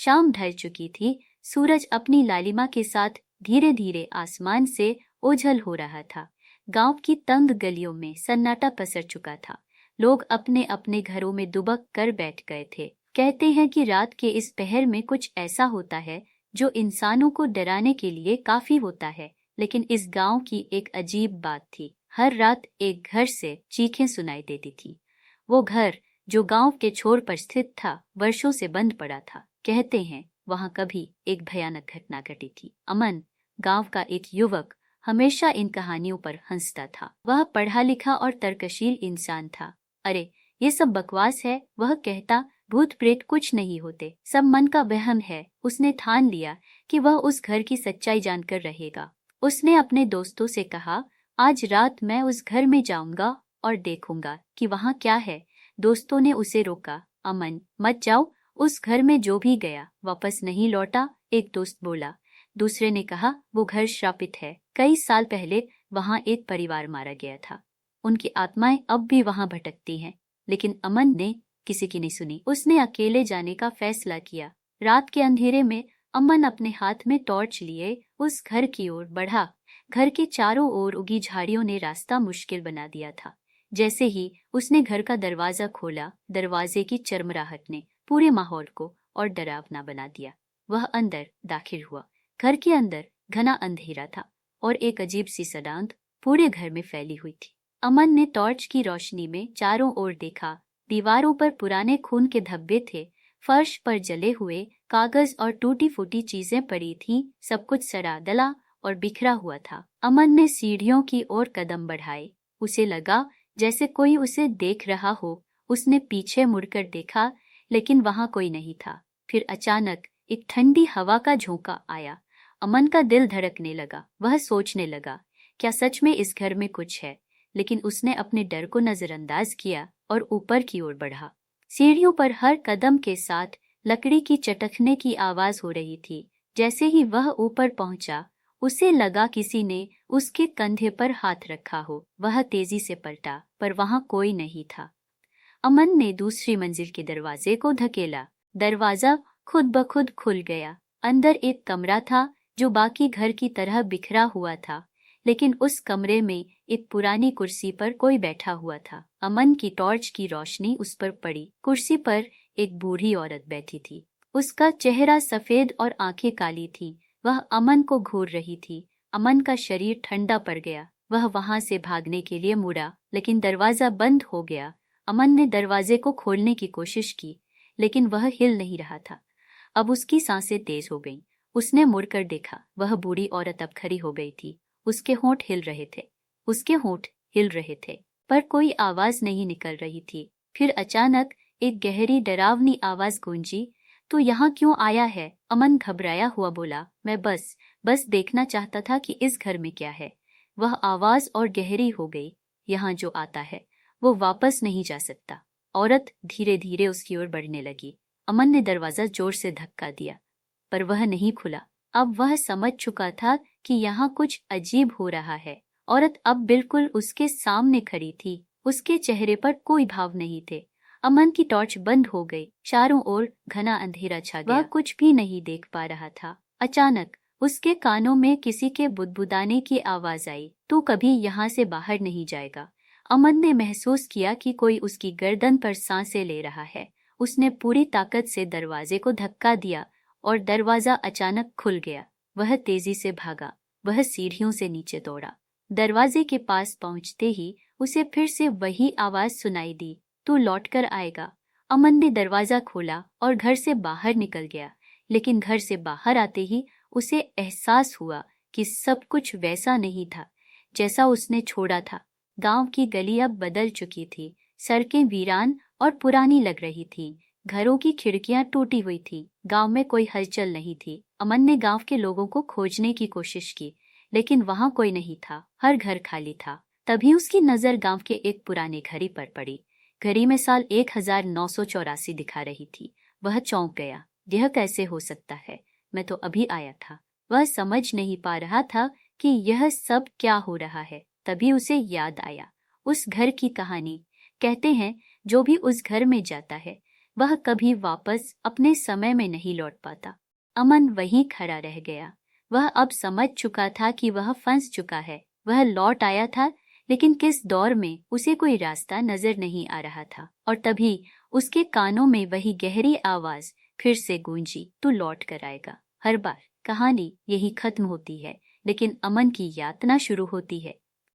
शाम ढल चुकी थी। सूरज अपनी लालिमा के साथ धीरे धीरे आसमान से ओझल हो रहा था। गांव की तंग गलियों में सन्नाटा पसर चुका था। लोग अपने अपने घरों में दुबक कर बैठ गए थे। कहते हैं कि रात के इस पहर में कुछ ऐसा होता है जो इंसानों को डराने के लिए काफी होता है। लेकिन इस गांव की एक अजीब बात थी। हर रात एक घर से चीखें सुनाई देती थी। वो घर जो गांव के छोर पर स्थित था, वर्षों से बंद पड़ा था। कहते हैं वहां कभी एक भयानक घटना घटी थी। अमन, गांव का एक युवक, हमेशा इन कहानियों पर हंसता था। वह पढ़ा लिखा और तर्कशील इंसान था। अरे ये सब बकवास है, वह कहता। भूत प्रेत कुछ नहीं होते, सब मन का वहम है। उसने ठान लिया कि वह उस घर की सच्चाई जानकर रहेगा। उसने अपने दोस्तों से कहा, आज रात मैं उस घर में जाऊंगा और देखूंगा कि वहां क्या है। दोस्तों ने उसे रोका। अमन, मत जाओ, उस घर में जो भी गया वापस नहीं लौटा, एक दोस्त बोला। दूसरे ने कहा, वो घर श्रापित है, कई साल पहले वहां एक परिवार मारा गया था, उनकी आत्माएं अब भी वहां भटकती हैं। लेकिन अमन ने किसी की नहीं सुनी। उसने अकेले जाने का फैसला किया। रात के अंधेरे में अमन अपने हाथ में टॉर्च लिए उस घर की ओर बढ़ा। घर के चारों ओर उगी झाड़ियों ने रास्ता मुश्किल बना दिया था। जैसे ही उसने घर का दरवाजा खोला, दरवाजे की चरमराहट ने पूरे माहौल को और डरावना बना दिया। वह अंदर दाखिल हुआ। घर के अंदर घना अंधेरा था और एक अजीब सी सड़ांध पूरे घर में फैली हुई थी। अमन ने टॉर्च की रोशनी में चारों ओर देखा। दीवारों पर पुराने खून के धब्बे थे, फर्श पर जले हुए कागज और टूटी फूटी चीजें पड़ी थीं। सब कुछ सड़ा गला और बिखरा हुआ था। अमन ने सीढ़ियों की ओर कदम बढ़ाए। उसे लगा जैसे कोई उसे देख रहा हो। उसने पीछे मुड़कर देखा, लेकिन वहां कोई नहीं था। फिर अचानक एक ठंडी हवा का झोंका आया। अमन का दिल धड़कने लगा। वह सोचने लगा, क्या सच में इस घर में कुछ है? लेकिन उसने अपने डर को नजरअंदाज किया और ऊपर की ओर बढ़ा। सीढ़ियों पर हर कदम के साथ लकड़ी की चटकने की आवाज हो रही थी। जैसे ही वह ऊपर पहुंचा, उसे लगा किसी ने उसके कंधे पर हाथ रखा हो। वह तेजी से पलटा, पर वहां कोई नहीं था। अमन ने दूसरी मंजिल के दरवाजे को धकेला। दरवाजा खुद ब खुद खुल गया। अंदर एक कमरा था जो बाकी घर की तरह बिखरा हुआ था, लेकिन उस कमरे में एक पुरानी कुर्सी पर कोई बैठा हुआ था। अमन की टॉर्च की रोशनी उस पर पड़ी। कुर्सी पर एक बूढ़ी औरत बैठी थी। उसका चेहरा सफेद और आंखें काली थीं। वह अमन को घूर रही थी। अमन का शरीर ठंडा पड़ गया। वह वहां से भागने के लिए मुड़ा, लेकिन दरवाजा बंद हो गया। अमन ने दरवाजे को खोलने की कोशिश की, लेकिन वह हिल नहीं रहा था। अब उसकी सांसें तेज हो गईं। उसने मुड़कर देखा। वह बूढ़ी औरत अब खड़ी हो गई थी। उसके होंठ हिल रहे थे। पर कोई आवाज नहीं निकल रही थी। फिर अचानक एक गहरी डरावनी आवाज गूंजी। तू यहाँ क्यों आया है? अमन घबराया हुआ बोला। मैं बस देखना चाहता था कि इस घर में क्या है। वह आवाज और गहरी हो गई। यहाँ जो आता है वो वापस नहीं जा सकता। औरत धीरे धीरे उसकी ओर बढ़ने लगी। अमन ने दरवाजा जोर से धक्का दिया, पर वह नहीं खुला। अब वह समझ चुका था कि यहाँ कुछ अजीब हो रहा है। औरत अब बिल्कुल उसके सामने खड़ी थी। उसके चेहरे पर कोई भाव नहीं थे। अमन की टॉर्च बंद हो गई। चारों ओर घना अंधेरा छा गया। वह कुछ भी नहीं देख पा रहा था। अचानक उसके कानों में किसी के बुदबुदाने की आवाज आई। तू कभी यहाँ से बाहर नहीं जाएगा। अमन ने महसूस किया कि कोई उसकी गर्दन पर सांसें ले रहा है। उसने पूरी ताकत से दरवाजे को धक्का दिया और दरवाजा अचानक खुल गया। वह तेजी से भागा। वह सीढ़ियों से नीचे दौड़ा। दरवाजे के पास पहुंचते ही उसे फिर से वही आवाज सुनाई दी। तू लौट कर आएगा। अमन ने दरवाजा खोला और घर से बाहर निकल गया। लेकिन घर से बाहर आते ही उसे एहसास हुआ कि सब कुछ वैसा नहीं था जैसा उसने छोड़ा था। गांव की गली अब बदल चुकी थी। सड़कें वीरान और पुरानी लग रही थीं। घरों की खिड़कियां टूटी हुई थी। गांव में कोई हलचल नहीं थी। अमन ने गांव के लोगों को खोजने की कोशिश की, लेकिन वहां कोई नहीं था। हर घर खाली था। तभी उसकी नजर गांव के एक पुराने घड़ी पर पड़ी। घड़ी में साल 1984 दिखा रही थी। वह चौंक गया। यह कैसे हो सकता है? मैं तो अभी आया था। वह समझ नहीं पा रहा था कि यह सब क्या हो रहा है। तभी उसे याद आया उस घर की कहानी। कहते हैं जो भी उस घर में जाता है वह कभी वापस अपने समय में नहीं लौट पाता। अमन वहीं खड़ा रह गया। वह अब समझ चुका था कि वह फंस चुका है। वह लौट आया था, लेकिन किस दौर में उसे कोई रास्ता नजर नहीं आ रहा था। और तभी उसके कानों में वही गहरी आवाज फिर से गूंजी, तू लौट कर आएगा। हर बार कहानी यही खत्म होती है, लेकिन अमन की यातना शुरू होती है।